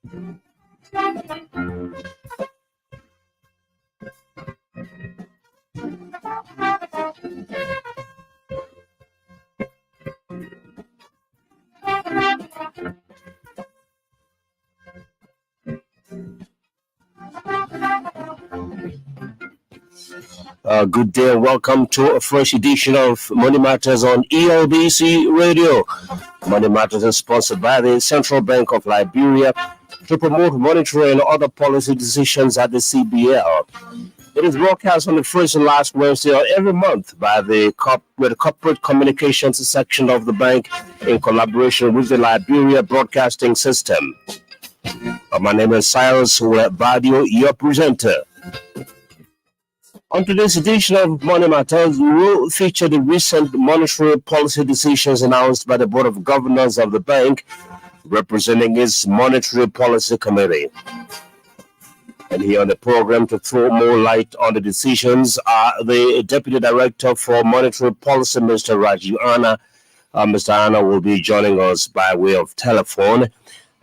Good day and welcome to a fresh edition of Money Matters on ELBC Radio. Money Matters is sponsored by the Central Bank of Liberia to promote monetary and other policy decisions at the CBL. It is broadcast on the first and last Wednesday of every month by the corporate communications section of the bank in collaboration with the Liberia Broadcasting System. My name is Cyrus Badio, your presenter. On today's edition of Money Matters, we will feature the recent monetary policy decisions announced by the Board of Governors of the bank, representing its Monetary Policy Committee. And here on the program to throw more light on the decisions are the Deputy Director for Monetary Policy, Mr. Rajiv Anna. Mr. Anna will be joining us by way of telephone,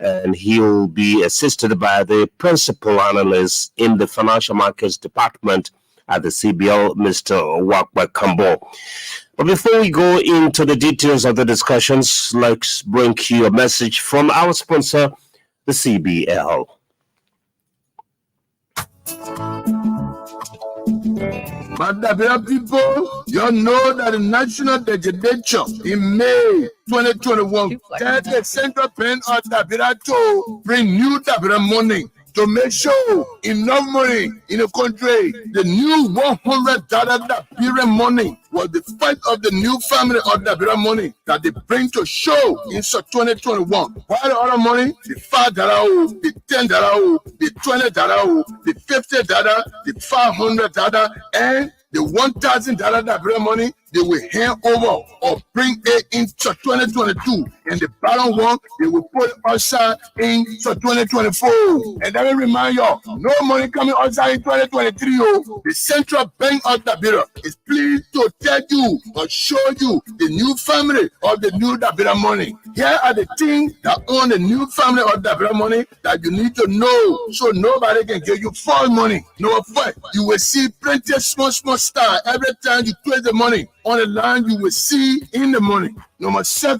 and he'll be assisted by the Principal Analyst in the Financial Markets Department at the CBL, Mr. Wakwa Kambo. But before we go into the details of the discussions, let's bring you a message from our sponsor, the CBL. But people, you know that the national legislature in May 2021 that the Central Bank of Liberia to bring new Liberia money to make sure enough money in the country. The new $100 Liberia money was the fight of the new family of Liberia money that they bring to show in 2021. While the other money, the $5, the $10, the $20, the $50, the $500, and the $1,000 Liberia money, they will hand over or bring it into 2022. And the bottom one, they will put outside into 2024. And let me remind y'all, no money coming outside in 2023. The Central Bank of Liberia is pleased to tell you or show you the new family of the new Liberia money. Here are the things that own the new family of Liberia money that you need to know so nobody can give you false money. Number 5, you will see plenty of small star every time you place the money on the line. You will see in the money. Number 2,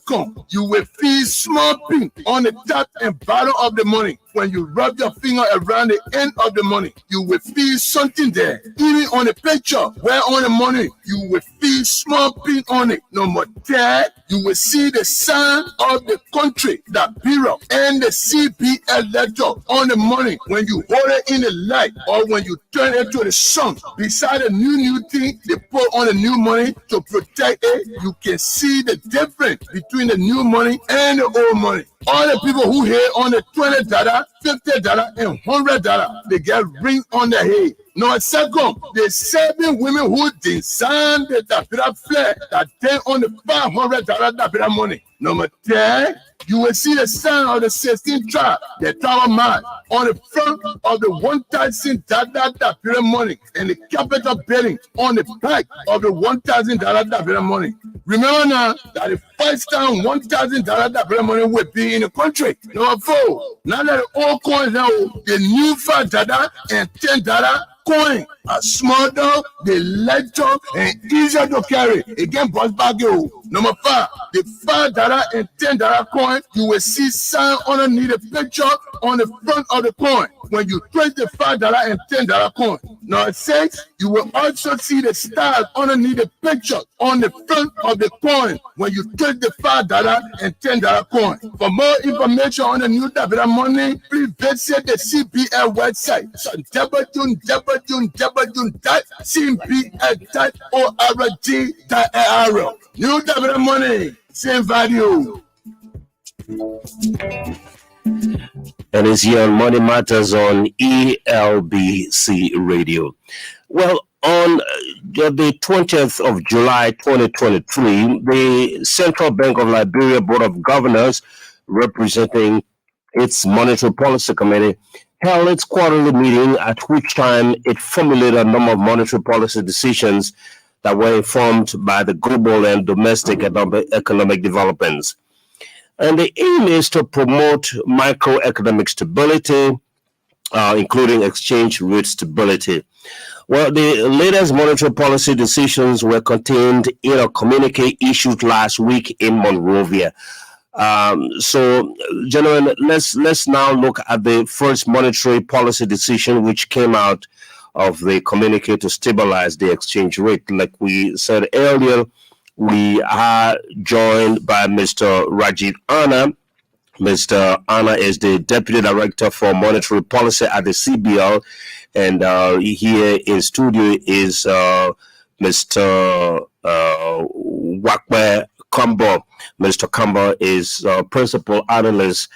you will feel small pink on the top and bottom of the money. When you rub your finger around the end of the money, you will feel something there. Even on the picture where on the money, you will feel small pink on it. Number 10, you will see the sign of the country, the bureau, and the CBL letter on the money. When you hold it in the light or when you turn it to the sun, beside the new thing they put on the new money to protect it, you can see the difference between the new money and the old money. All the people who here on the $20, $50, and $100, they get ring on their head. Number 2, the 7 women who designed the Dabira flag that they on the $500 Dabira money. Number 10, you will see the sign of the 16th tribe, the Tower Mine, on the front of the $1,000 Dabira money and the capital building on the back of the $1,000 Dabira money. Remember now that the first time $1,000 Dabira money will be in the country. Number 4, now that all coins now, the new $5 and $10 coin are smaller, they lighter, and easier to carry. Again, boss bag you. Number 5, the $5 and $10 coin, you will see sign underneath the picture on the front of the coin when you trace the $5 and $10 coin. Number 6, you will also see the stars underneath the picture on the front of the coin when you trace the $5 and $10 coin. For more information on the new Dabira money, please visit the CBL website. So www.cbl.org.ro. New Dabira money, same value. And it's here on Money Matters on ELBC Radio. Well, on the 20th of July 2023, the Central Bank of Liberia Board of Governors, representing its Monetary Policy Committee, held its quarterly meeting, at which time it formulated a number of monetary policy decisions that were informed by the global and domestic economic developments. And the aim is to promote macroeconomic stability, including exchange rate stability. Well, the latest monetary policy decisions were contained in a communique issued last week in Monrovia. So, gentlemen, let's now look at the first monetary policy decision which came out of the communique to stabilize the exchange rate. Like we said earlier, we are joined by Mr. Rajiv Anna. Mr. Anna is the Deputy Director for Monetary Policy at the CBL, and here in studio is Mr. Wakwe Kambo. Mr. Kambo is Principal Analyst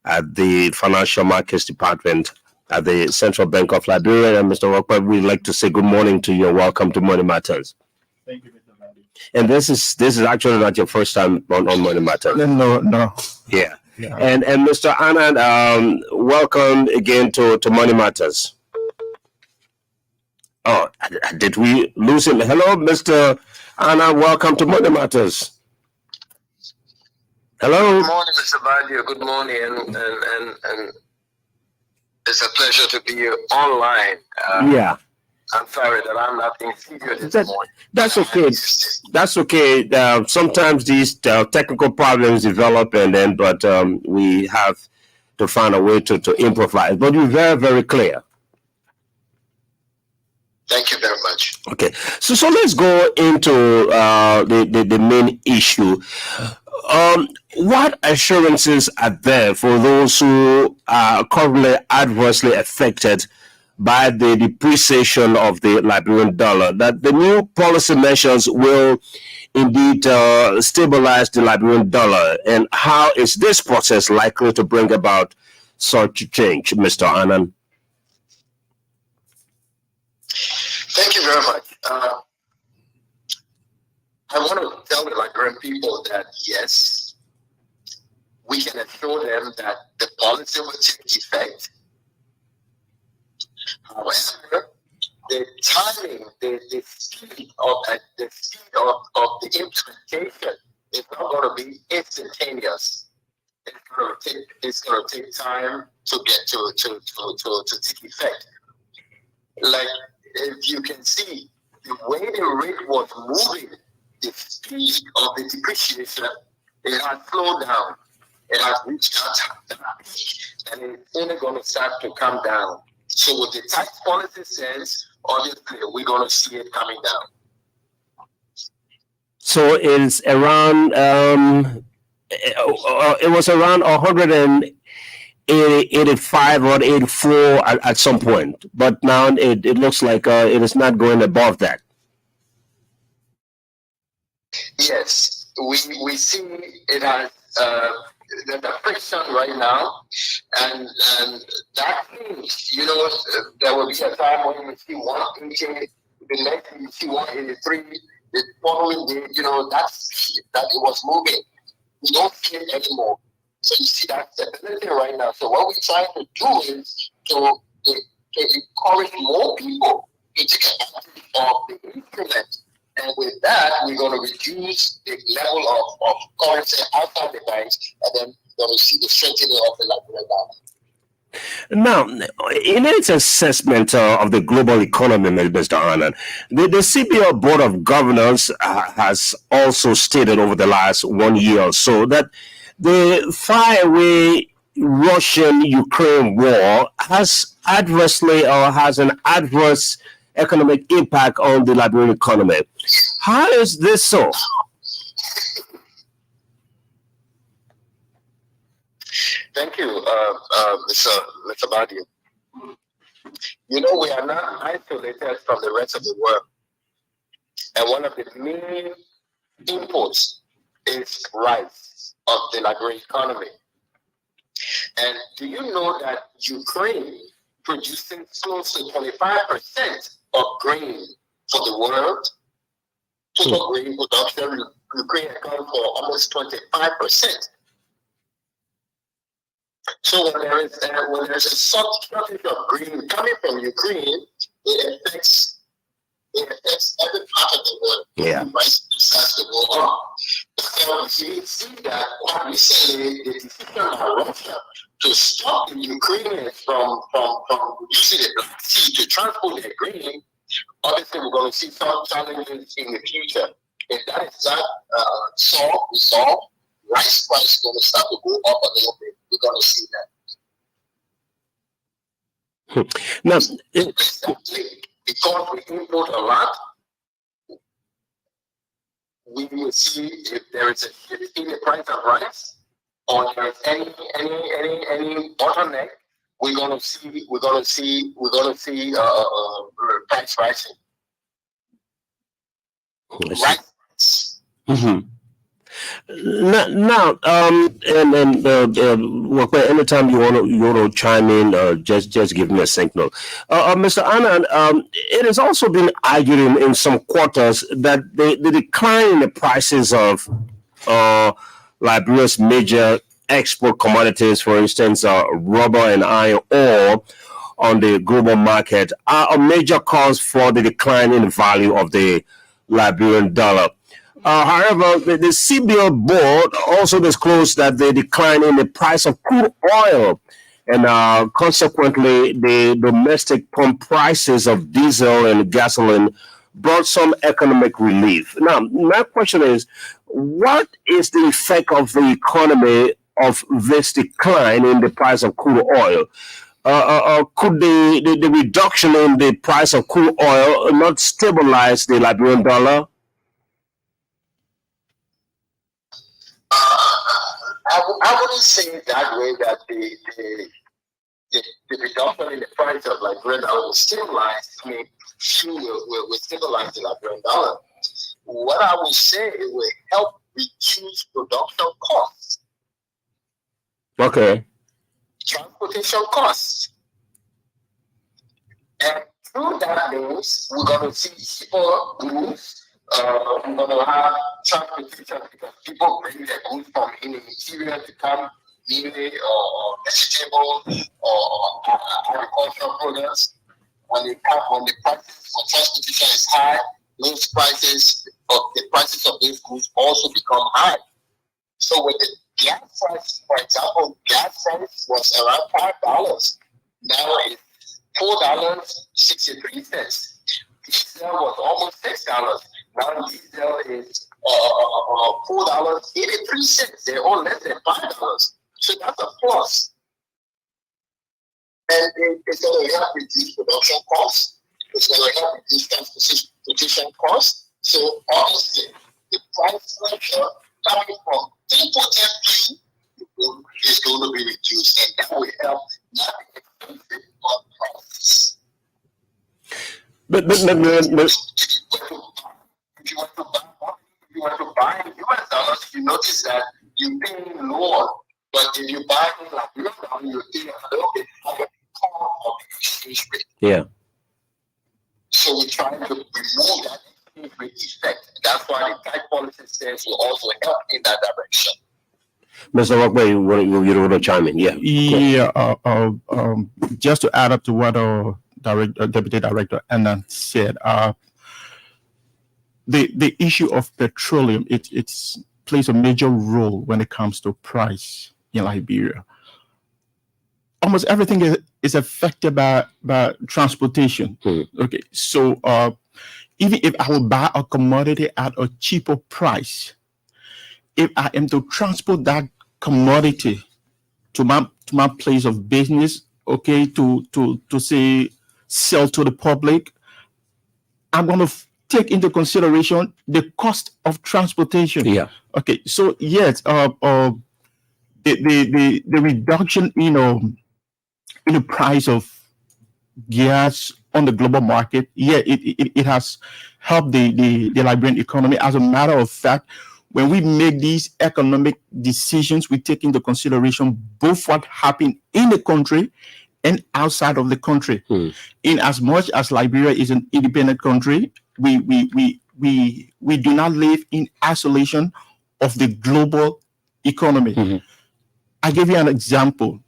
at the Financial Markets Department at the Central Bank of Liberia. And Mr. Wakwe, we'd like to say good morning to you and welcome to Money Matters. Thank you, Mr. Valley. And this is actually not your first time on Money Matters. No. Yeah. And Mr. Anand, welcome again to Money Matters. Oh, did we lose him? Hello, Mr. Anand, welcome to Money Matters. Hello. Good morning, Mr. Badia. Good morning, and it's a pleasure to be online. Yeah. I'm sorry that I'm not in studio this morning. That's okay. That's okay. Sometimes these technical problems develop, but we have to find a way to improvise. But you're very, very clear. Thank you very much. Okay, so let's go into the main issue. What assurances are there for those who are currently adversely affected by the depreciation of the Liberian dollar, that the new policy measures will indeed stabilize the Liberian dollar? And how is this process likely to bring about such change, Mr. Anand? Thank you very much. I want to tell the Liberian people that, yes, we can assure them that the policy will take effect. However, the timing, the speed of the implementation is not going to be instantaneous. It's going to take time to get to take effect. Like, if you can see, the way the rate was moving, the speed of the depreciation, it has slowed down. It has reached that peak, and it's only going to start to come down. So with the tax policy sense, obviously we're going to see it coming down. So it's around, it was around 185 or 84 at some point, but now it looks like it is not going above that. Yes, we see it has there's a friction right now, and that means, there will be a time when you see 180, the next you see 183, the following day, that speed that it was moving, we don't see it anymore. So you see that stability right now. So what we're trying to do is to encourage more people to take advantage of the instrument. And with that, we're going to reduce the level of currency outside the banks, and then we're going to see the strengthening of the Liberian dollar. Now, in its assessment of the global economy, Mr. Anand, the CBL Board of Governors has also stated over the last 1 year or so that the faraway Russian-Ukraine war has adversely or has an adverse economic impact on the Liberian economy. How is this so? Thank you, Mr. Badi. We are not isolated from the rest of the world. And one of the main inputs is rice of the Liberian economy. And do you know that Ukraine producing close to 25% of grain for the world? Total grain production, Ukraine accounts for almost 25%. So when there's a shortage of grain coming from Ukraine, it affects every part of the world. Yeah. Prices has to go up. So you see that recently the decision by Russia to stop the Ukrainians from using the Black Sea to transport their grain, obviously we're going to see some challenges in the future. If that is not resolved, rice price is going to start to go up a little bit. We're going to see that. Now, Because we import a lot, we will see if there is a shift in the price of rice or there's any bottleneck. We're gonna see price rising. Rice. Mm-hmm. Now, anytime you want to chime in, just give me a signal. Mr. Anand, it has also been argued in some quarters that the decline in the prices of Liberia's major export commodities, for instance, rubber and iron ore on the global market, are a major cause for the decline in the value of the Liberian dollar. However, the CBO board also disclosed that the decline in the price of crude oil and consequently the domestic pump prices of diesel and gasoline brought some economic relief. Now, my question is, what is the effect of the economy of this decline in the price of crude oil? Could the reduction in the price of crude oil not stabilize the Liberian dollar? I wouldn't say it that way, that the reduction in the price of Liberian dollar will stabilize. I mean, fuel will stabilize the Liberian dollar. What I would say, it will help reduce production costs. Okay. Transportation costs. And through that means we're going to see cheaper goods. We're going to have transportation because people bring their goods from in the interior to come, meat or vegetables or agricultural products. When the prices for transportation is high, the prices of these goods also become high. So with the gas price, for example, gas price was around $5. Now it's $4.63. Diesel was almost $6. Now diesel is $4.83. They're all less than $5. So that's a plus. And it's going to help reduce production costs. It's going to help reduce transportation costs. So obviously, the price pressure coming from imported fuel is going to be reduced, and that will help not expensive on prices. But if you want to buy US dollars, you notice that you're paying lower. But if you buy in Liberian dollar, you're paying a little bit higher because of the exchange rate. Yeah. So we're trying to remove that exchange rate effect. That's why the tight policy stance will also help in that direction. Mr. Rockwell, you want to chime in? Yeah. Yeah. Just to add up to what Deputy Director Anand said, the issue of petroleum, it plays a major role when it comes to price in Liberia. Almost everything is affected by transportation. Okay, so even if I will buy a commodity at a cheaper price, if I am to transport that commodity to my place of business, okay, to say sell to the public, I'm going to take into consideration the cost of transportation. Yeah. Okay. So yes, the reduction, in the price of gas on the global market, it has helped the Liberian economy. As a matter of fact, when we make these economic decisions, we take into consideration both what happened in the country and outside of the country. In as much as Liberia is an independent country, we do not live in isolation of the global economy. I give you an example.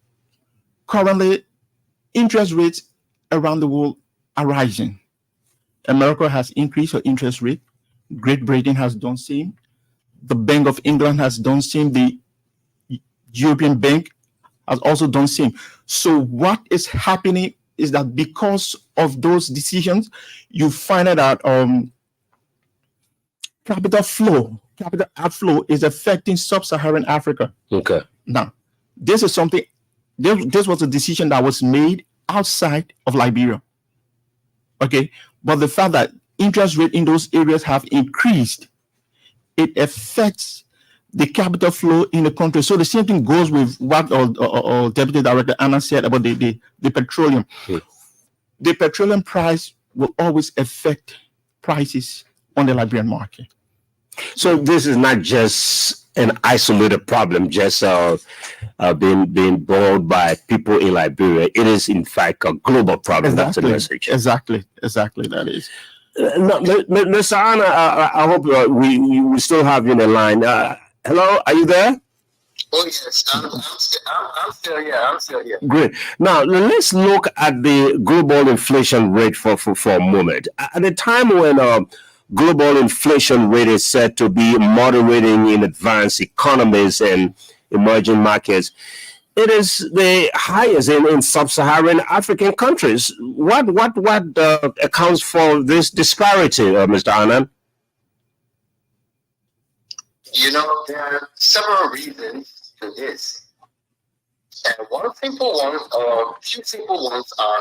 Currently, interest rates around the world are rising. America has increased her interest rate. Great Britain has done same. The Bank of England has done same. The European Bank has also done same. So what is happening is that because of those decisions, you find out that capital outflow is affecting sub-Saharan Africa. Okay. Now, this is something. This was a decision that was made outside of Liberia. Okay, but the fact that interest rate in those areas have increased, it affects the capital flow in the country. So the same thing goes with what Deputy Director Anna said about the petroleum. The petroleum price will always affect prices on the Liberian market. So this is not just an isolated problem, just being borne by people in Liberia. It is, in fact, a global problem. Exactly. That's the message. Exactly. That is. Mr. Anna, I hope we still have you in the line. Hello, are you there? Oh yes, I'm still here. I'm still here. Great. Now let's look at the global inflation rate for a moment. At the time when global inflation rate is said to be moderating in advanced economies and emerging markets, it is the highest in sub-Saharan African countries. What accounts for this disparity, Mr. Anand? You know, there are several reasons to this. And one simple one, or few simple ones, are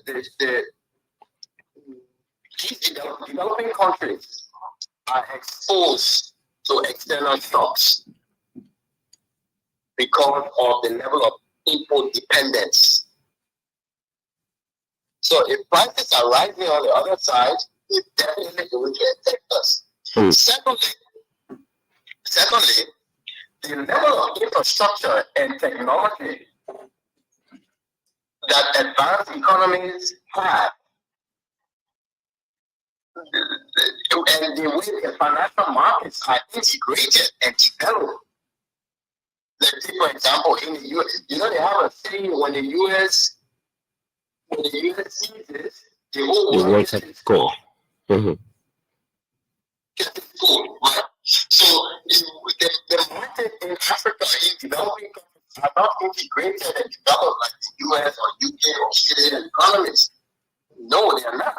these developing countries are exposed to external shocks because of the level of import dependence. So if prices are rising on the other side, it definitely going to affect us. Secondly, the level of infrastructure and technology that advanced economies have, and the way the financial markets are integrated and developed. Let's take, for example, in the US, you know, they have a saying when the US sees this, the whole world gets its goal. Right? So the market in Africa, in developing countries, are not integrated and developed like the US or UK or Australian economies. No, they are not.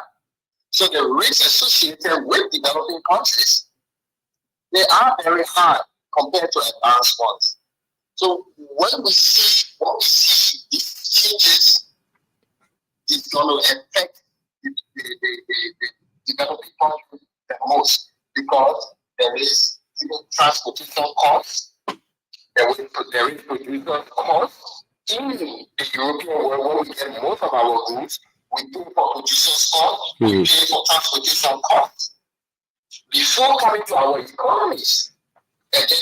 So the risks associated with developing countries, they are very high compared to advanced ones. So when we see these changes, it's going to affect the developing countries the most, because there is transportation costs, there is producer costs. In the European world, where we get most of our goods, we pay for producers' costs, we pay for transportation costs. Before coming to our economies, and then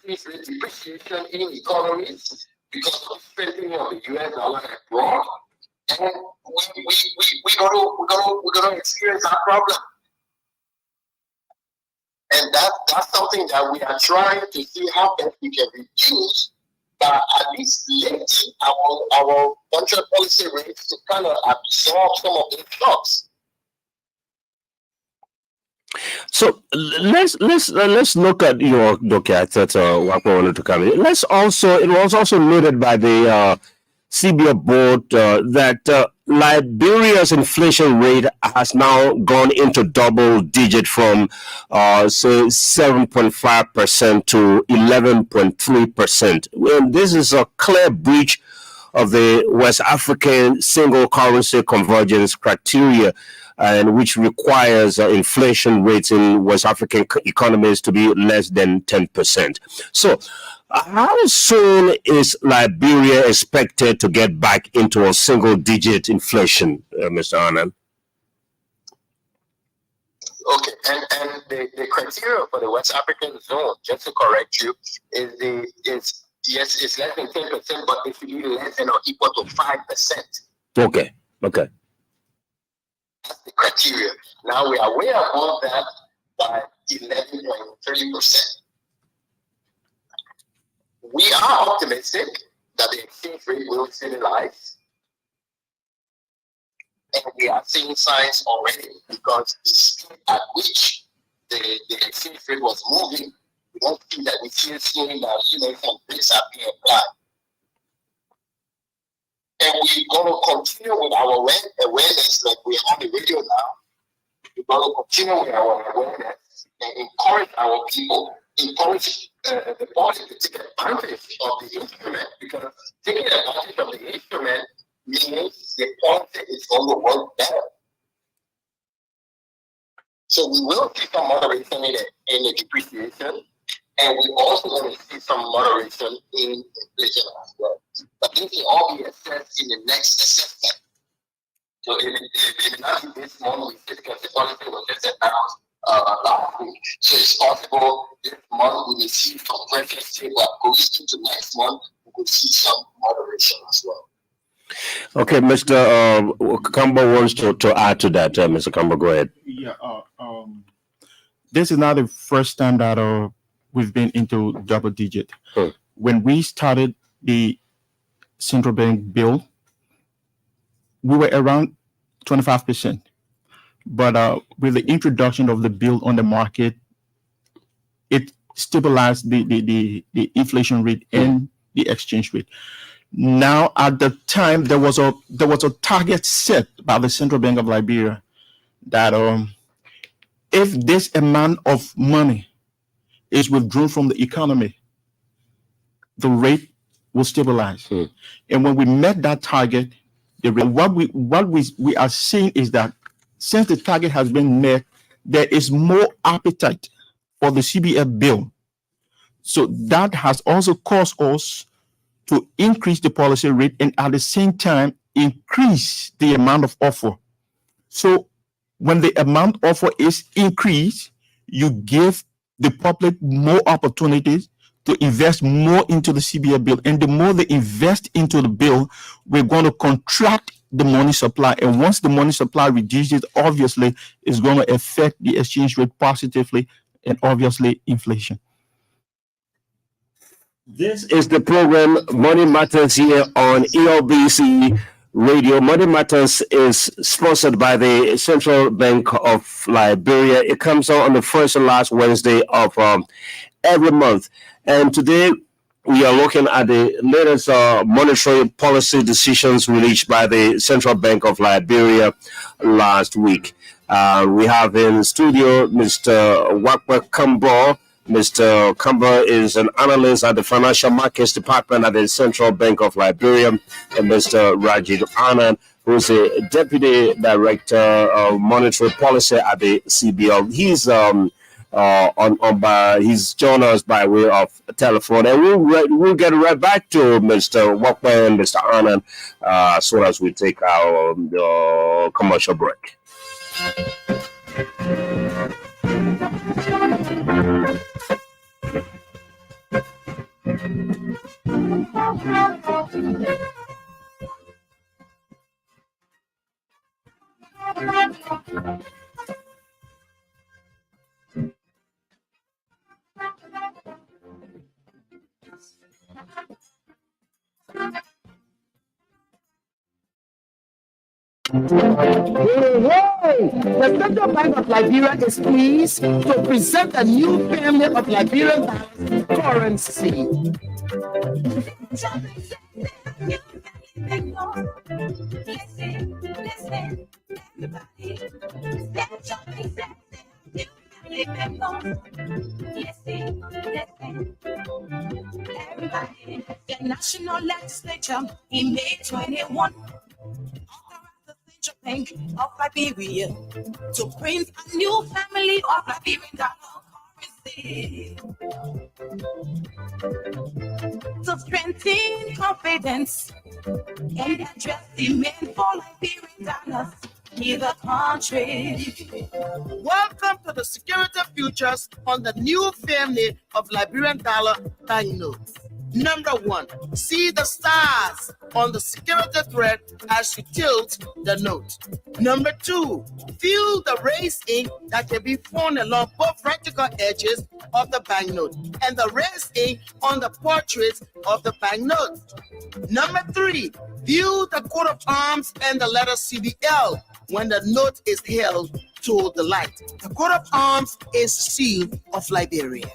there is depreciation in economies because of the strengthening of the US dollar abroad, and we're going to experience that problem. And that's something that we are trying to see how best we can reduce, by at least limiting our monetary policy rates to kind of absorb some of these shocks. So let's look at your that's what we wanted to cover. It was also noted by the CBO board that Liberia's inflation rate has now gone into double digit from say 7.5% to 11.3%. Well, this is a clear breach of the West African single currency convergence criteria, and which requires inflation rates in West African economies to be less than 10%. So how soon is Liberia expected to get back into a single-digit inflation, Mr. Anand? Okay, and the criteria for the West African zone, just to correct you, is yes, it's less than 10%, but it should be less than or equal to 5%. Okay. That's the criteria. Now we are way above that by 11.3%. We are optimistic that the exchange rate will stabilize, and we are seeing signs already, because the speed at which the exchange rate was moving, we don't see that. We see it slowing down. Some things are being applied. And we're going to continue with our awareness, like we're on the radio now. We're going to continue with our awareness and encourage our people, encourage the body to take advantage of the instrument, because taking advantage of the instrument means the policy is going to work better. So we will see some moderation in the depreciation, and we're also going to see some moderation in inflation as well. But this will all be assessed in the next assessment. So it may not be this month, because the policy was just announced last week. So it's possible this month we will see some pressure still, but going into next month, we will see some moderation as well. Okay, Mr. Kamba wants to add to that. Mr. Kamba, go ahead. Yeah, this is not the first time that we've been into double digit. When we started the central bank bill, we were around 25%. But with the introduction of the bill on the market, it stabilized the inflation rate and the exchange rate. Now, at the time, there was a target set by the Central Bank of Liberia that if this amount of money is withdrawn from the economy, the rate will stabilize. And when we met that target, what we are seeing is that since the target has been met, there is more appetite for the CBF bill. So that has also caused us to increase the policy rate and at the same time increase the amount of offer. So when the amount offer is increased, you give the public more opportunities to invest more into the CBF bill. And the more they invest into the bill, we're going to contract the money supply. And once the money supply reduces, obviously, it's going to affect the exchange rate positively and obviously inflation. This is the program Money Matters here on ELBC Radio. Money Matters is sponsored by the Central Bank of Liberia. It comes out on the first and last Wednesday of every month. And today we are looking at the latest monetary policy decisions released by the Central Bank of Liberia last week. We have in studio Mr. Wakwa Kambo. Mr. Kamba is an analyst at the Financial Markets Department at the Central Bank of Liberia, and Mr. Rajid Anand, who is a Deputy Director of Monetary Policy at the CBL. He's he's joined us by way of telephone, and we'll get right back to Mr. Wakwa and Mr. Anand as soon as we take our commercial break. The Central Bank of Liberia is pleased to present a new family of Liberian currency. The National Legislature in May 21 Bank of Liberia to print a new family of Liberian dollar currency to strengthen confidence and address demand for Liberian dollars in the country. Welcome to the security futures on the new family of Liberian dollar banknotes. Number 1, see the stars on the security thread as you tilt the note. Number 2, feel the raised ink that can be found along both vertical edges of the banknote and the raised ink on the portraits of the banknote. Number 3, view the coat of arms and the letter CBL when the note is held to the light. The coat of arms is the seal of Liberia.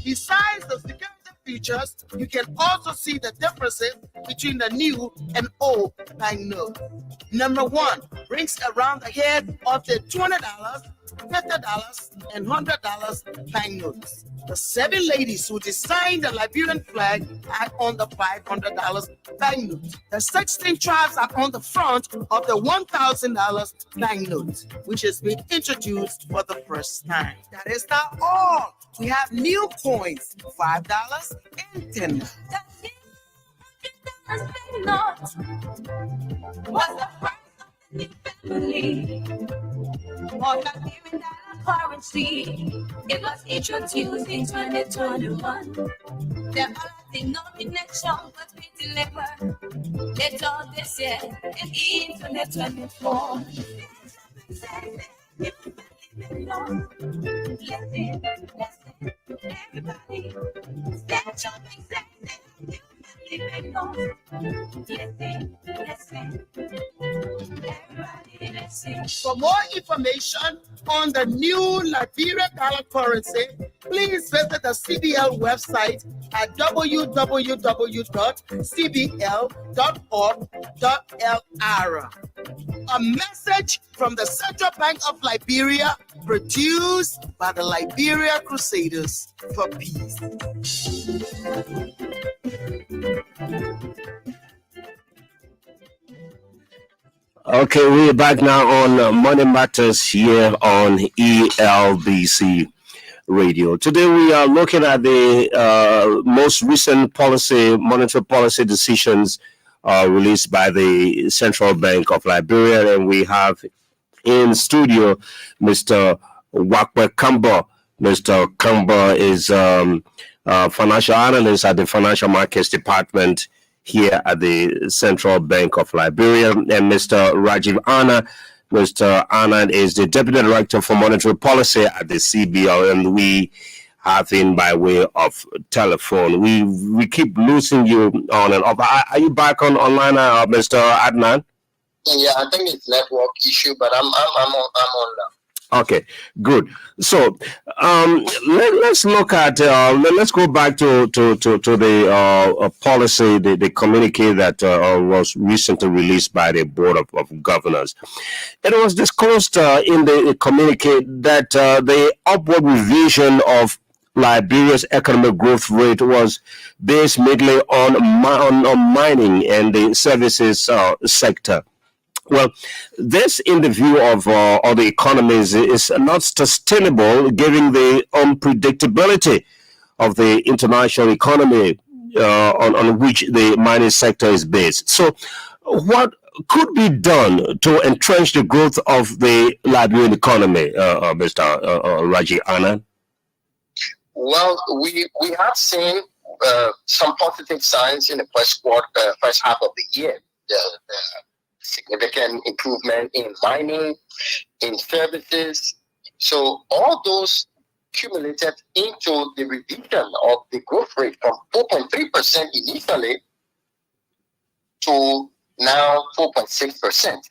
Besides the security features, you can also see the differences between the new and old banknote. Number one, rings around the head of the $20, $50, and $100 banknotes. The 7 ladies who designed the Liberian flag are on the $500 banknote. The 16 tribes are on the front of the $1,000 banknote, which has been introduced for the first time. That is not all. We have new coins, $5 and $10. What's the price of the new family? Or Liberian dollar currency? It was introduced in 2021. There are no connection but we deliver. Later this year and in 2024. Listen, everybody, stand jumping, For more information on the new Liberian dollar currency, please visit the CBL website at www.cbl.org.lr. A message from the Central Bank of Liberia, produced by the Liberia Crusaders for Peace. Okay, we're back now on Money Matters here on ELBC Radio. Today we are looking at the most recent monetary policy decisions released by the Central Bank of Liberia, and we have in studio Mr. Wakwe Kamba. Mr. Kamba is financial analyst at the Financial Markets Department here at the Central Bank of Liberia, and Mr. Rajiv Anna. Mr. Anand is the Deputy Director for Monetary Policy at the CBL, and we have him by way of telephone. We keep losing you on and off. Are you back online, Mr. Adnan? Yeah, I think it's network issue, but I'm on now. Okay, good. So let's look at let's go back to the policy, the communique that was recently released by the Board of Governors. It was disclosed in the communique that the upward revision of Liberia's economic growth rate was based mainly on mining and the services sector. Well, this, in the view of all the economies, is not sustainable given the unpredictability of the international economy on which the mining sector is based. So, what could be done to entrench the growth of the Liberian economy, Mr. Raji Anand? Well, we have seen some positive signs in the first half of the year. Significant improvement in mining, in services. So all those accumulated into the revision of the growth rate from 4.3% initially to now 4.6%.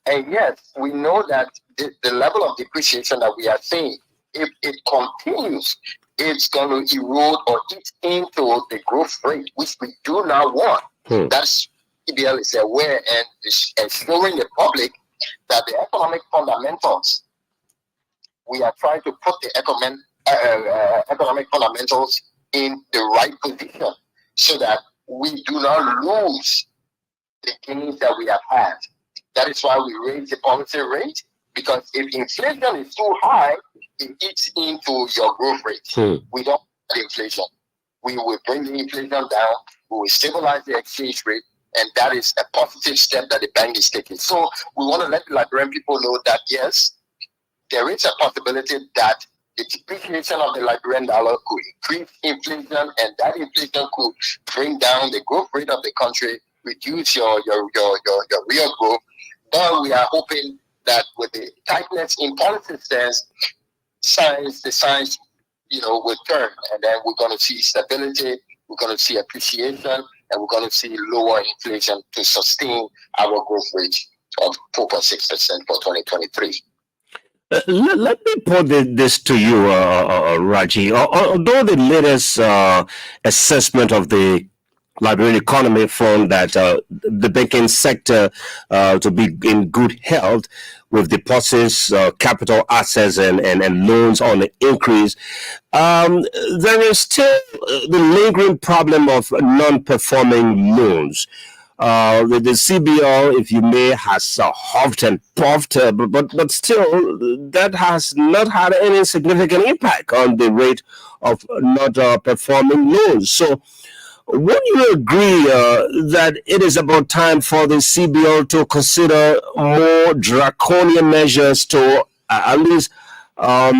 And yes, we know that the level of depreciation that we are seeing, if it continues, it's going to erode or eat into the growth rate, which we do not want. That's EBL is aware and is showing the public that the economic fundamentals, we are trying to put the economic fundamentals in the right position so that we do not lose the gains that we have had. That is why we raise the policy rate, because if inflation is too high, it eats into your growth rate. We don't want inflation. We will bring the inflation down, we will stabilize the exchange rate, and that is a positive step that the bank is taking. So we want to let the Liberian people know that, yes, there is a possibility that the depreciation of the Liberian dollar could increase inflation, and that inflation could bring down the growth rate of the country, reduce your real growth. But we are hoping that with the tightness in policy stance, the signs, will turn, and then we're going to see stability, we're going to see appreciation, and we're going to see lower inflation to sustain our growth rate of 4.6% for 2023. Let me put this to you, Raji. Although the latest assessment of the Liberian economy found that the banking sector to be in good health, with deposits, capital assets, and loans on the increase, there is still the lingering problem of non-performing loans. The CBL, if you may, has huffed and puffed, but still, that has not had any significant impact on the rate of not performing loans. So, would you agree that it is about time for the CBL to consider more draconian measures to at least half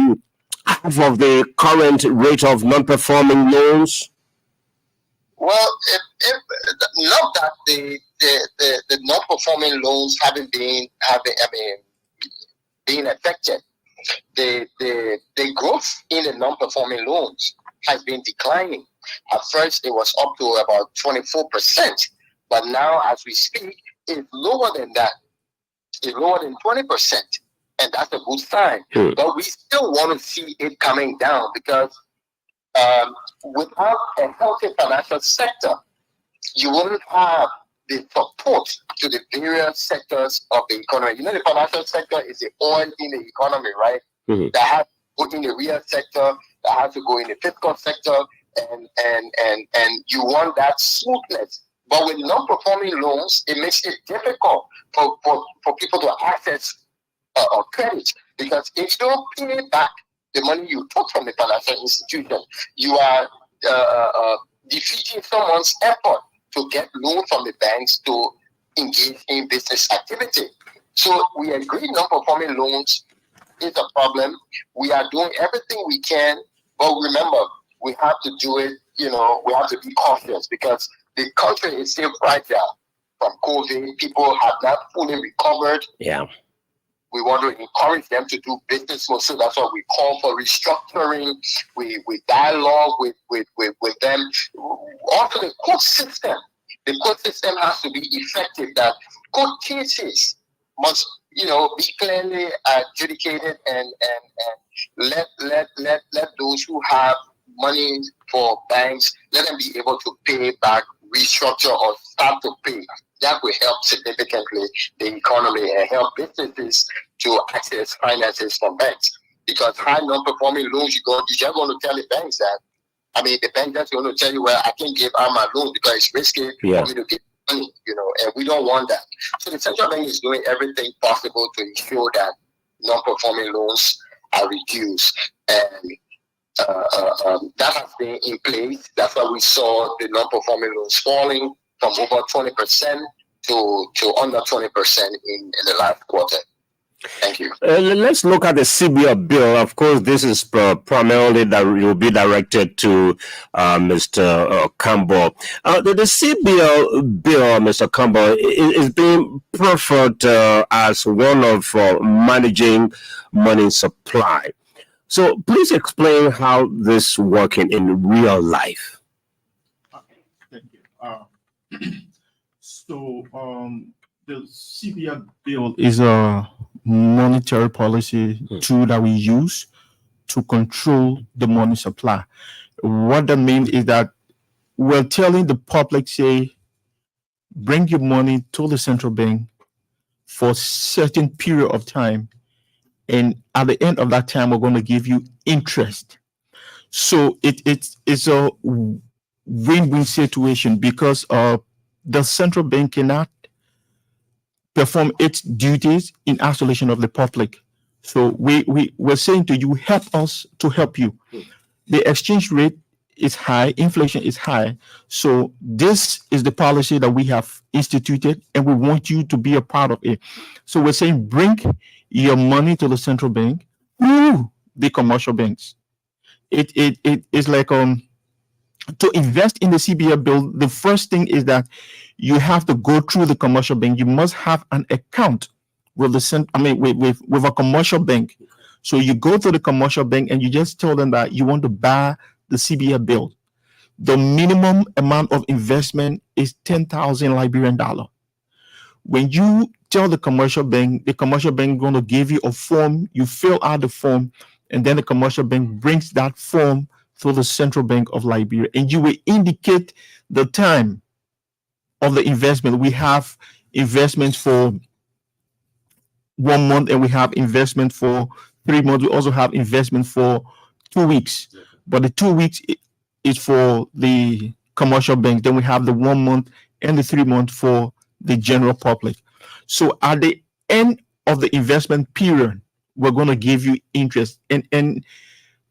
of the current rate of non-performing loans? Well, if not that the non-performing loans haven't been being affected, the growth in the non-performing loans has been declining. At first, it was up to about 24%, but now, as we speak, it's lower than that. It's lower than 20%, and that's a good sign. But we still want to see it coming down, because without a healthy financial sector, you wouldn't have the support to the various sectors of the economy. The financial sector is the oil in the economy, right? That has to go in the real sector, that has to go in the fiscal sector, and you want that smoothness. But with non-performing loans, it makes it difficult for people to access credit, because if you don't pay back the money you took from the financial institution, you are defeating someone's effort to get loan from the banks to engage in business activity. So we agree non-performing loans is a problem. We are doing everything we can, but remember, we have to do it, we have to be cautious, because the country is still fragile from COVID. People have not fully recovered. Yeah. We want to encourage them to do business more. So that's why we call for restructuring. We dialogue with them. Also, the court system. The court system has to be effective. That court cases must, be clearly adjudicated, and let those who have money for banks, let them be able to pay back, restructure, or start to pay. That will help significantly the economy and help businesses to access finances from banks. Because high non-performing loans, you're just going to tell the banks that, the bank that's going to tell you, well, I can't give out my loan because it's risky for me to get money, and we don't want that. So the central bank is doing everything possible to ensure that non-performing loans are reduced. And that has been in place. That's why we saw the non-performing loans falling from over 20% to under 20% in the last quarter. Thank you. Let's look at the CBL bill. Of course, this is primarily that will be directed to Mr. Campbell. The CBL bill, Mr. Campbell, is being preferred as one of managing money supply. So please explain how this working in real life. Thank you. So the CBL bill is a monetary policy tool that we use to control the money supply. What that means is that we're telling the public, say, bring your money to the central bank for a certain period of time, and at the end of that time, we're going to give you interest. So it's a win-win situation, because the central bank cannot perform its duties in isolation of the public. So we're saying to you, help us to help you. The exchange rate is high, inflation is high. So this is the policy that we have instituted, and we want you to be a part of it. So we're saying, bring your money to the central bank through the commercial banks. It is like to invest in the CBL bill. The first thing is that you have to go through the commercial bank. You must have an account with with a commercial bank. So you go to the commercial bank and you just tell them that you want to buy the CBL bill. The minimum amount of investment is 10,000 Liberian dollar. When you tell the commercial bank going to give you a form, you fill out the form, and then the commercial bank brings that form to the Central Bank of Liberia, and you will indicate the time of the investment. We have investments for 1 month, and we have investment for 3 months. We also have investment for 2 weeks, but the 2 weeks is for the commercial bank. Then we have the 1 month and the 3 month for the general public. So at the end of the investment period, we're going to give you interest, and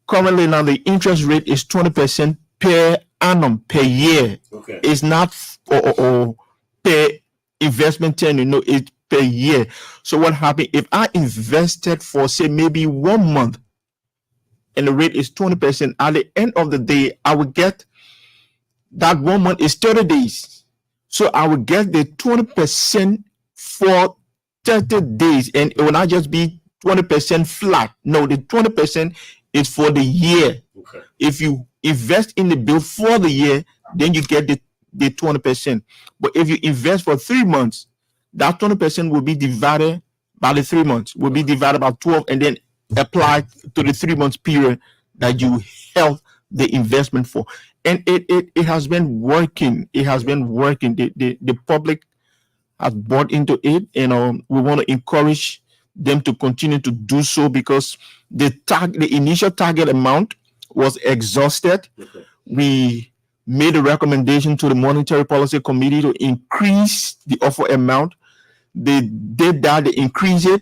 currently now the interest rate is 20% per annum per year. Okay. It's not or per investment tenure, it's per year. So what happened if I invested for say maybe 1 month and the rate is 20%, at the end of the day I will get that 1 month is 30 days. So I will get the 20% for 30 days, and it will not just be 20% flat. No, the 20% is for the year. Okay. If you invest in the bill for the year, then you get the 20%. But if you invest for 3 months, that 20% will be divided by the 3 months, will be divided by 12, and then applied to the 3 months period that you held the investment for. And it has been working. It has been working. The public has bought into it, and we want to encourage them to continue to do so, because the initial target amount was exhausted. Okay. We made a recommendation to the Monetary Policy Committee to increase the offer amount. They did that, they increased it.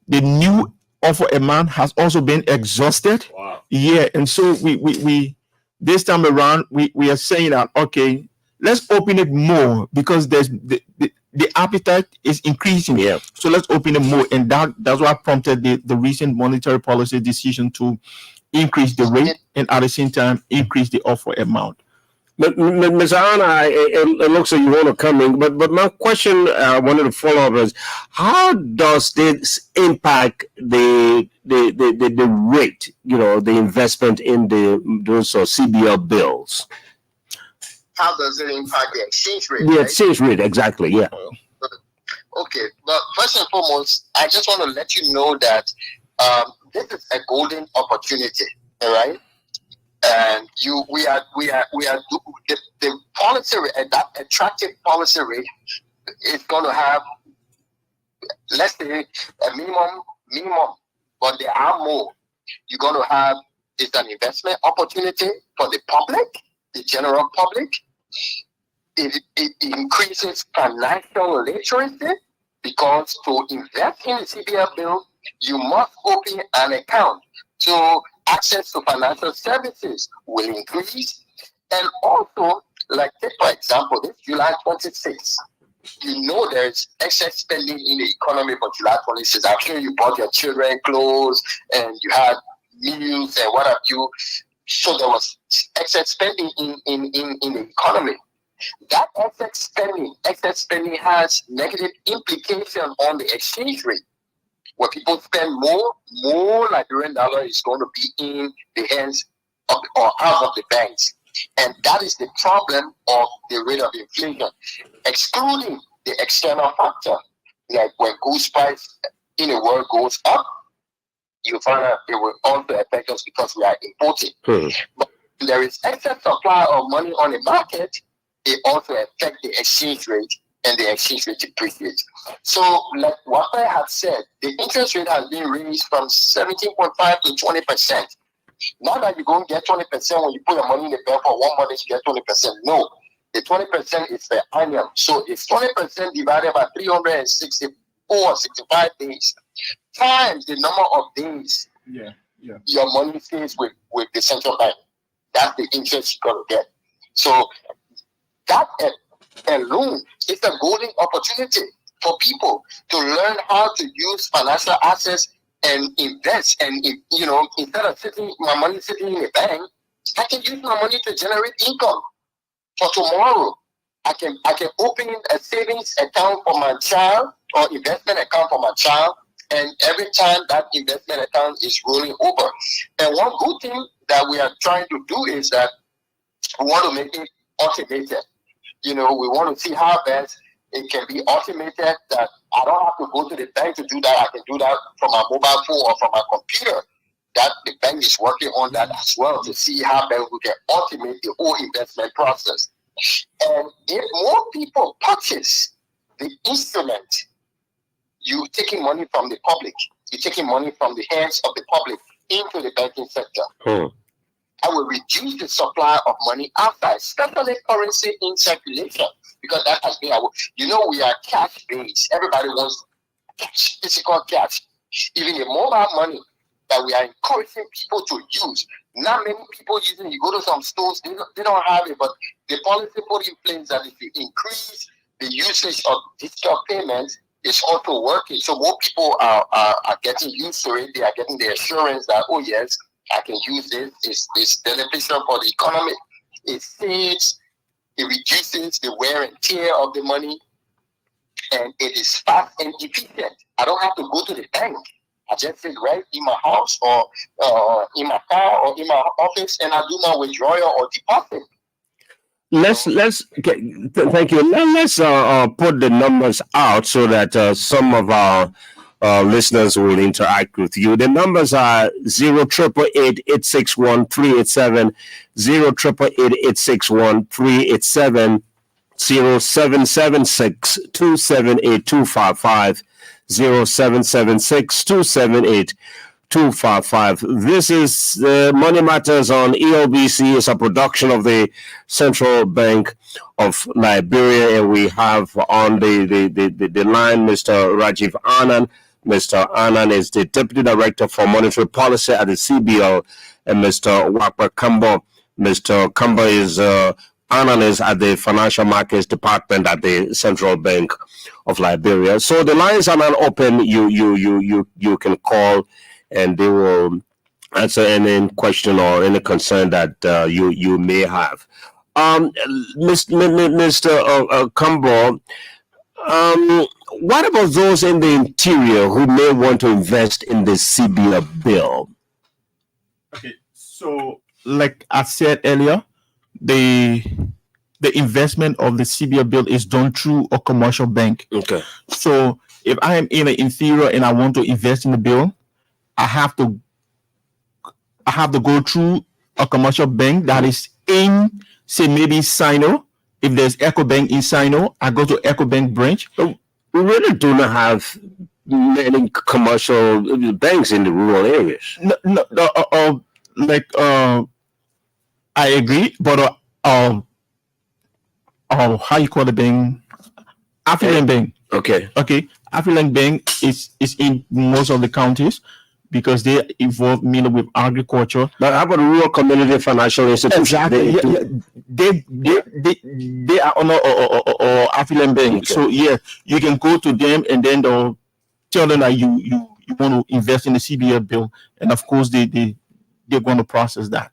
The new offer amount has also been exhausted. Wow. Yeah, and so we this time around we are saying that, okay, let's open it more, because there's the appetite is increasing. Yeah. So let's open it more, and that's what prompted the recent monetary policy decision to increase the rate and at the same time increase the offer amount. But Ms. Anna, it looks like you want to come in, but my question I wanted to follow up is, how does this impact the rate, the investment in those CBL bills? How does it impact the exchange rate? The right? exchange rate, exactly, yeah. Okay, but first and foremost, I just want to let you know that this is a golden opportunity, all right? And we are the policy rate, that attractive policy rate is going to have, let's say, a minimum, but there are more. You're going to have, it's an investment opportunity for the public, the general public. It increases financial literacy, because to invest in the CBL bill, you must open an account. So access to financial services will increase. And also, like take for example, this July 26th, there's excess spending in the economy for July 26th. I'm sure you bought your children clothes and you had meals and what have you. So there was excess spending in the economy. That excess spending has negative implication on the exchange rate. Where people spend more Liberian dollar is going to be in the hands of or out of the banks. And that is the problem of the rate of inflation, excluding the external factor. Like when goods price in the world goes up, you find out it will also affect us because we are importing. But if there is excess supply of money on the market, it also affects the exchange rate, and the exchange rate depreciates. So, like what I have said, the interest rate has been raised from 17.5 to 20%. Not that you're going to get 20% when you put your money in the bank for 1 month, you get 20%. No, the 20% is per annum. So, it's 20% divided by 364, 65 days times the number of days your money stays with the central bank. That's the interest you're going to get. So, that alone is a golden opportunity for people to learn how to use financial assets and invest. And instead of my money sitting in a bank, I can use my money to generate income for tomorrow. I can open a savings account for my child or investment account for my child, and every time that investment account is rolling over. And one good thing that we are trying to do is that we want to make it automated. We want to see how best it can be automated, that I don't have to go to the bank to do that. I can do that from my mobile phone or from my computer. That the bank is working on that as well to see how best we can automate the whole investment process. And if more people purchase the instrument, you're taking money from the public. You're taking money from the hands of the public into the banking sector. I will reduce the supply of money outside, especially currency in circulation, because that has been we are cash based. Everybody wants cash, physical cash. Even the mobile money that we are encouraging people to use. Not many people using. You go to some stores, they don't have it, but the policy put in place that if you increase the usage of digital payments, it's also working. So more people are getting used to it. They are getting the assurance that, oh yes, I can use this. It's beneficial for the economy. It saves, it reduces the wear and tear of the money, and it is fast and efficient. I don't have to go to the bank. I just sit right in my house or in my car or in my office, and I do my withdrawal or deposit. Thank you. Let's put the numbers out so that some of our listeners will interact with you. The numbers are 08888613887, 08888613887, 0776 278 255, 0776 278 255. This is Money Matters on ELBC. It's a production of the Central Bank of Liberia, and we have on the line Mr. Rajiv Anand. Mr. Anand is the Deputy Director for Monetary Policy at the CBL, and Mr. Wakpa Kambo. Mr. Kambo is Anand is at the Financial Markets Department at the Central Bank of Liberia. So the lines are not open. You can call, and they will answer any question or any concern that you may have. Mr. Kambo, what about those in the interior who may want to invest in the CBL bill? Okay, so like I said earlier, the investment of the CBL bill is done through a commercial bank. Okay. So if I am in the interior and I want to invest in the bill, I have to go through a commercial bank that is in, say, maybe Sino. If there's EcoBank in Sino, I go to EcoBank branch. We really do not have many commercial banks in the rural areas. I agree, but how you call the bank? Affluent Bank. Okay. Affluent Bank is in most of the counties because they involve mainly with agriculture. But how about rural community financial institutions? Exactly. They are on or Affluent Bank. Okay. So yeah, you can go to them and then they'll tell them that you want to invest in the CBL bill, and of course they're going to process that.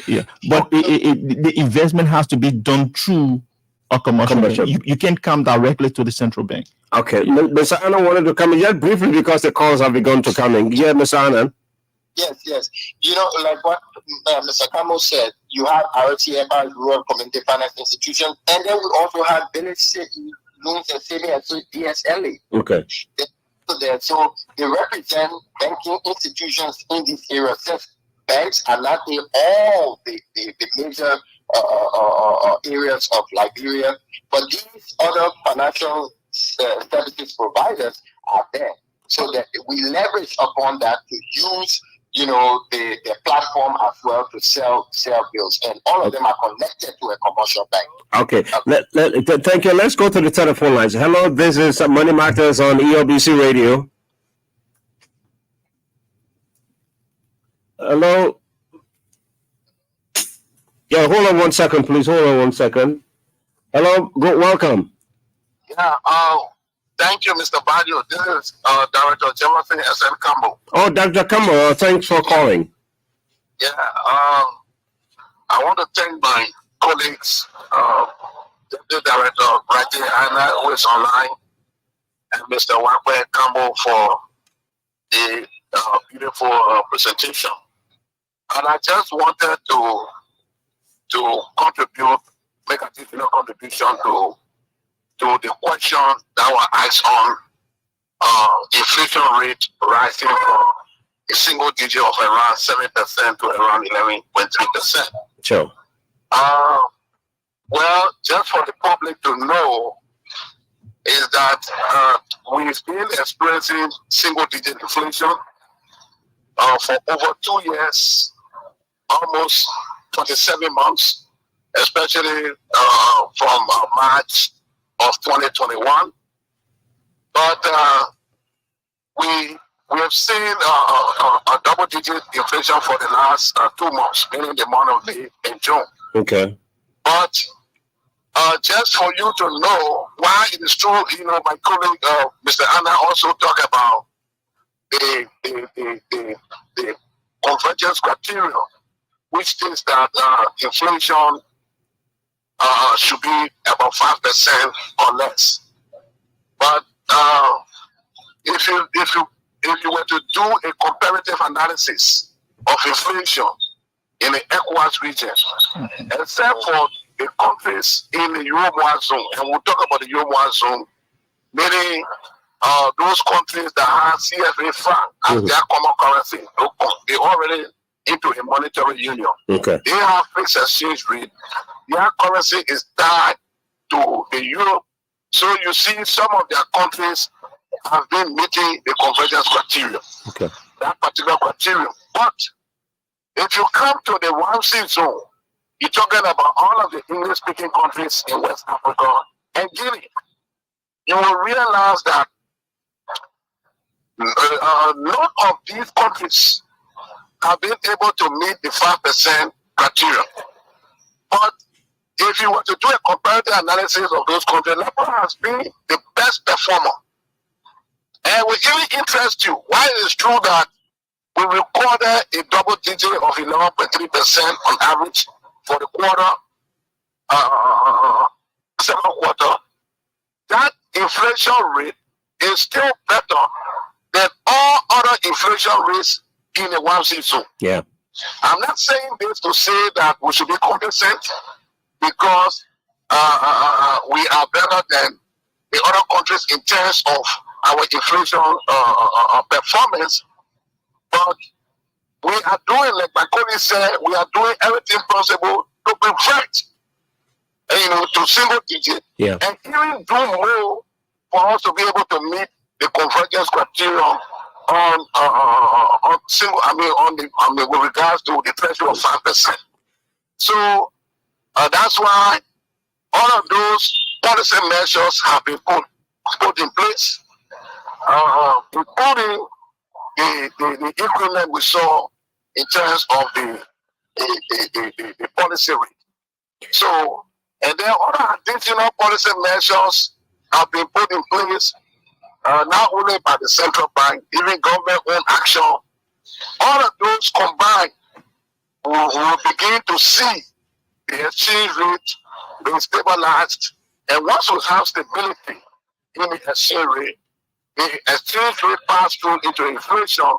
Yeah, but the investment has to be done through a commercial bank. You can't come directly to the central bank. Okay, Mr. Anand wanted to come in just briefly because the calls have begun to come in. Yeah, Mr. Anand. Yes. Like what Mr. Kamo said, you have RTFI, Rural Community Finance Institution, and then we also have Village Loans and Savings, DSLA. Okay. So they represent banking institutions in this area. Since banks are not in all the major areas of Liberia, but these other financial services providers are there, so that we leverage upon that to use the platform as well to sell bills, and all of them are connected to a commercial bank. Okay. Thank you. Let's go to the telephone lines. Hello, this is Money Matters on ELBC Radio. Hello. Yeah, hold on 1 second, please. Hold on 1 second. Hello, welcome. Yeah. Thank you, Mr. Badio. This is Director Jefferson S.N. Campbell. Oh, Dr. Campbell, thanks for calling. Yeah. I want to thank my colleagues, Deputy Director Rajiv Anand, who is online, and Mr. Wakwe Campbell for the beautiful presentation. And I just wanted to contribute, make a additional contribution to the question that was asked on inflation rate rising from a single digit of around 7% to around 11.3%. Sure. Well, just for the public to know, is that we've been experiencing single-digit inflation for over 2 years, almost 27 months, especially from March of 2021. But we have seen a double-digit inflation for the last 2 months, meaning the month of May and June. Okay. But just for you to know why it is true, my colleague Mr. Anna also talked about the convergence criteria, which states that inflation should be about 5% or less. But if you were to do a comparative analysis of inflation in the ECOWAS region, except for the countries in the Euro zone, and we'll talk about the Euro zone, meaning those countries that have CFA franc as their common currency, they already into a monetary union. Okay. They have fixed exchange rate. Their currency is tied to the euro. So you see some of their countries have been meeting the convergence criteria. Okay. That particular criteria. But if you come to the 1C zone, you're talking about all of the English-speaking countries in West Africa and Guinea. You will realize that none of these countries have been able to meet the 5% criteria. But if you were to do a comparative analysis of those countries, Nepal has been the best performer. And will even interest you why it is true that we recorded a double digit of 11.3% on average for the quarter, second quarter. That inflation rate is still better than all other inflation rates in the 1C zone. Yeah. I'm not saying this to say that we should be complacent because we are better than the other countries in terms of our inflation performance, but we are doing, like my colleague said, we are doing everything possible to prevent, to single digit, and even do more for us to be able to meet the convergence criteria on single. With regards to the threshold of 5%. So that's why all of those policy measures have been put in place, including the increment we saw in terms of the policy rate. So, and then other additional policy measures have been put in place, not only by the central bank, even government-owned action. All of those combined will begin to see the exchange rate being stabilized. And once we have stability in the exchange rate rate pass-through into inflation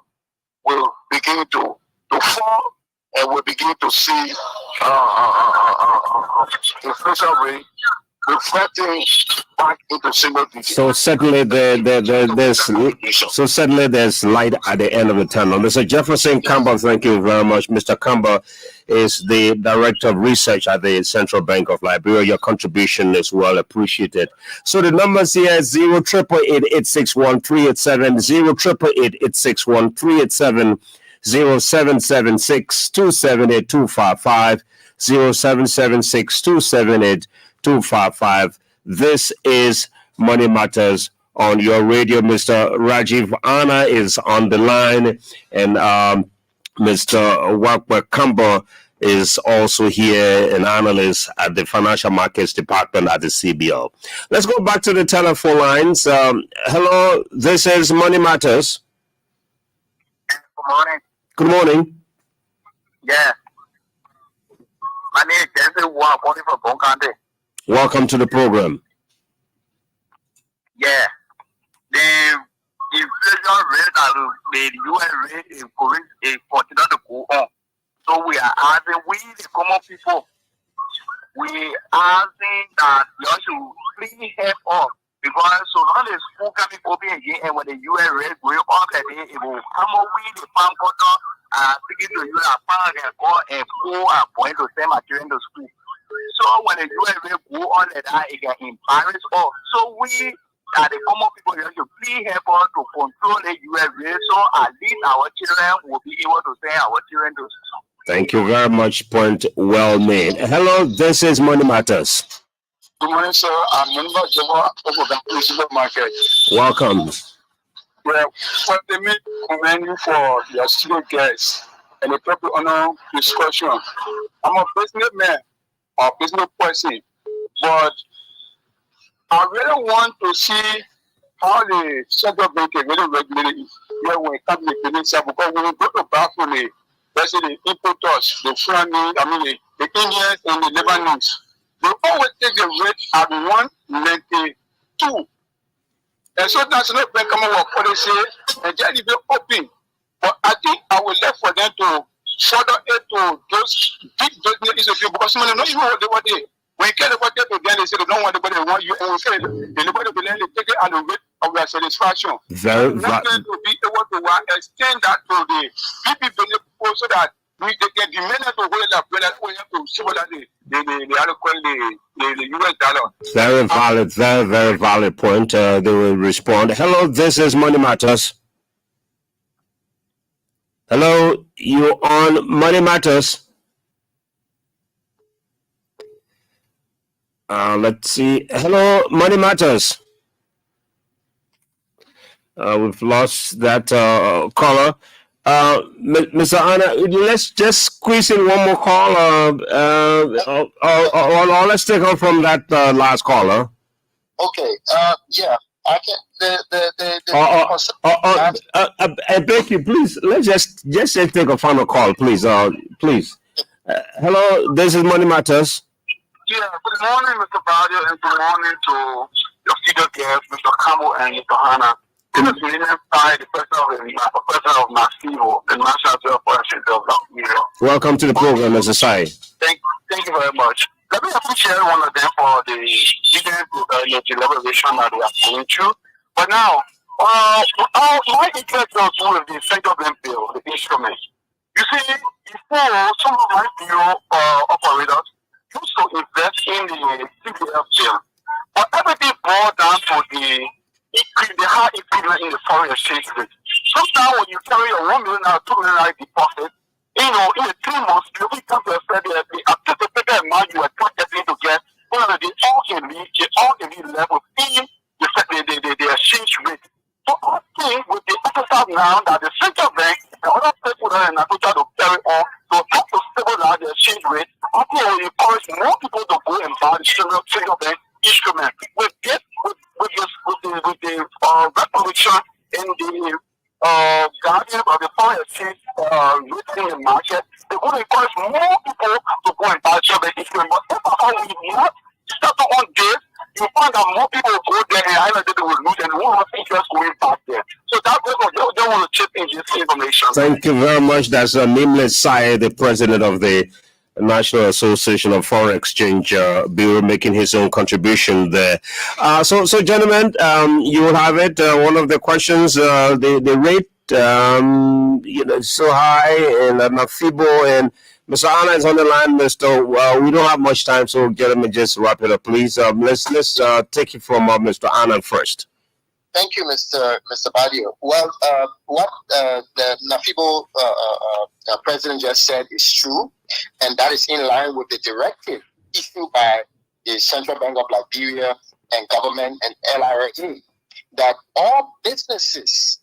will begin to fall, and we'll begin to see inflation rate reflecting back into single digits. So certainly there's light at the end of the tunnel. Mr. Jefferson Campbell, thank you very much. Mr. Campbell is the Director of Research at the Central Bank of Liberia. Your contribution is well appreciated. So the numbers here is 0-888-861-387, 0-888-861-387, 0776-278-255, 0776-278-255. This is Money Matters on your radio. Mr. Rajiv Anna is on the line, and Mr. Wakwe Kamba is also here, an analyst at the Financial Markets Department at the CBO. Let's go back to the telephone lines. Hello, this is Money Matters. Good morning. Good morning. Yeah. My name is Jesse Wang, calling from Bonkande. Welcome to the program. Yeah. the UN rate is continuing to go on. So we are asking, we the common people, we asking that you should please help us. Because so long as school coming open again and when the UN rate going up again, it will come up with the farm quarter speaking to you at farm and go and go and point to send my children to school. So when the UN rate go on like that, it can embarrass us. So we the common people here should please help us to control the UN rate so at least our children will be able to send our children to school. Thank you very much. Point well made. Hello, this is Money Matters. Good morning, sir. I'm member of the supermarket. Welcome. Well, what they make commending for your studio guests and the proper honor discussion. I'm a businessman or business person, but I really want to see how the central bank is really regulated here when it comes to the business. Because when we go to Bafuni, let's say the importers, the Fulani, the Indians and the Lebanese, they always take the rate at 192. And so national bank come up with policy and just leave it open. But I think I will left for them to further it to those big business issues because some of them don't even know what they when you get about them to them, they say they don't want anybody want you and we say anybody will let take it at the rate of their satisfaction. Very to be able to extend that to the people so that we can demand to hold up to see what the US dollar. Very valid, very valid point. They will respond. Hello, this is Money Matters. Hello, you on Money Matters? Let's see. Hello, Money Matters. We've lost that caller. Mr. Anna, let's just squeeze in one more call, or let's take on from that last caller. Okay. Yeah. I can. I beg you, please. Let's just take a final call, please. Please. Hello, this is Money Matters. Yeah. Good morning, Mr. Badio, and good morning to your studio guests, Mr. Campbell and Mr. Hannah. This is William Sai, the president of NAFIBO, the National Social Operations of Nigeria. Welcome to the program, Mr. Sai. Thank you very much. Let me appreciate one of them for the deliberation that they are going through. But now, my interest also with the central bank bill, the instrument. You see, before some of my bureau operators used to invest in the CPF bill, but everything boiled down to the high increment in the foreign exchange rate. Sometimes when you carry a $1 million, $2 million deposit, in the 3 months, you will come to a study that the anticipated amount you are targeting to get one of the all elite level in the exchange rate. So I think with the exercise now that the central bank and other stakeholders in Africa to carry on to help to stabilize the exchange rate, I think it will encourage more people to go and buy the central bank instrument. With the revolution in the guardian of the foreign exchange rate in the market, they will encourage more people to go and buy central bank instrument. But if we not start on this, you find that more people will go there and either they will lose and won't have interest going back there. So that they want to chip in this information. Thank you very much. That's Nameless Sai, the president of the National Association of Foreign Exchange Bureau, making his own contribution there. So gentlemen, you will have it. One of the questions, the rate, so high in NAFIBO, and Mr. Anna is on the line, Mr. We don't have much time, so gentlemen, just wrap it up, please. Let's take it from Mr. Anna first. Thank you, Mr. Badio. Well, what the NAFIBO president just said is true, and that is in line with the directive issued by the Central Bank of Liberia and government and LRA that all businesses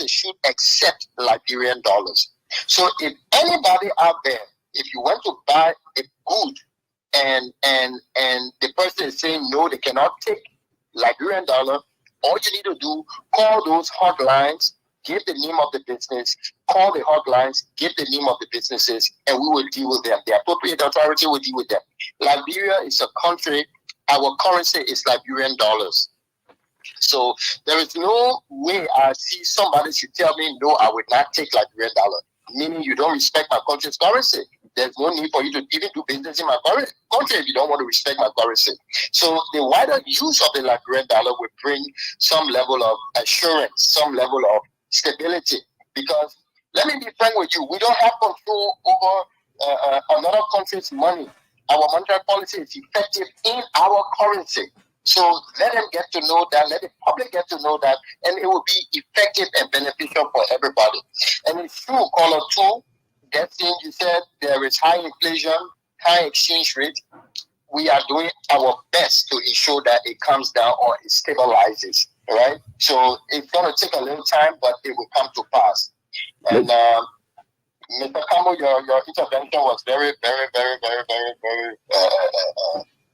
should accept Liberian dollars. So if anybody out there, if you want to buy a good and the person is saying no, they cannot take Liberian dollar, all you need to do, call those hotlines, give the name of the business, call the hotlines, give the name of the businesses, and we will deal with them. The appropriate authority will deal with them. Liberia is a country, our currency is Liberian dollars. So there is no way I see somebody should tell me, no, I would not take Liberian dollar, meaning you don't respect my country's currency. There's no need for you to even do business in my country if you don't want to respect my currency. So the wider use of the Liberian dollar will bring some level of assurance, some level of stability. Because let me be frank with you, we don't have control over another country's money. Our monetary policy is effective in our currency. So let them get to know that, let the public get to know that, and it will be effective and beneficial for everybody. And it's true, caller 2, that thing you said, there is high inflation, high exchange rate. We are doing our best to ensure that it comes down or it stabilizes, right? So it's going to take a little time, but it will come to pass. And Mr. Campbell, your intervention was very, very, very, very, very, very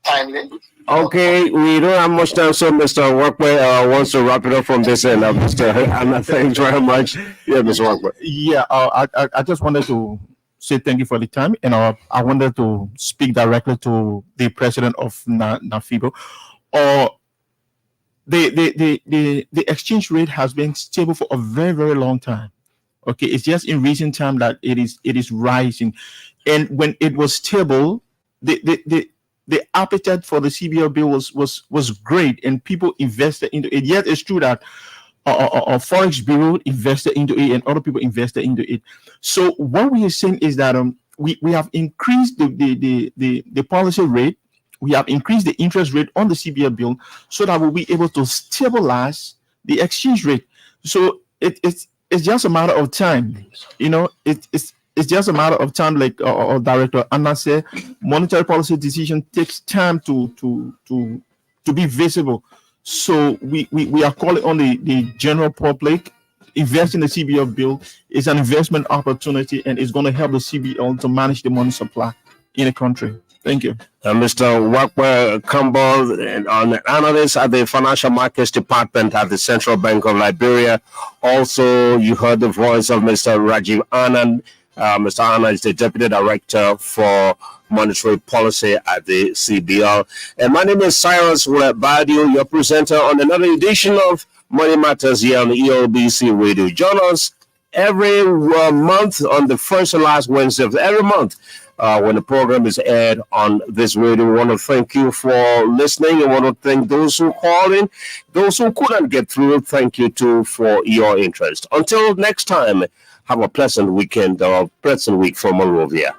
timely. Okay, we don't have much time, so Mr. Workway wants to wrap it up from this end. Mr. Anna, thanks very much. Yeah, Mr. Workway. Yeah, I just wanted to say thank you for the time, and I wanted to speak directly to the president of NAFIBO. The exchange rate has been stable for a very, very long time. Okay, it's just in recent time that it is rising, and when it was stable, the appetite for the CBO bill was great, and people invested into it. Yet it's true that a Forex Bureau invested into it, and other people invested into it. So what we are saying is that we have increased the policy rate, we have increased the interest rate on the CBO bill, so that we'll be able to stabilize the exchange rate. So it's just a matter of time, It's just a matter of time, like Director Anna said. Monetary policy decision takes time to be visible. So we are calling on the general public. Invest in the CBO bill is an investment opportunity, and it's going to help the CBO to manage the money supply in the country. Thank you. Mr. Wakwa Campbell, an analyst at the Financial Markets Department at the Central Bank of Liberia. Also, you heard the voice of Mr. Rajiv Anand. Mr. Anand is the Deputy Director for Monetary Policy at the CBO. And my name is Cyrus Badio, your presenter on another edition of Money Matters here on the ELBC Radio. Join us every month on the first and last Wednesday of every month. When the program is aired on this radio. We want to thank you for listening. I want to thank those who called in, those who couldn't get through. Thank you too for your interest. Until next time, have a pleasant weekend or a pleasant week from Monrovia.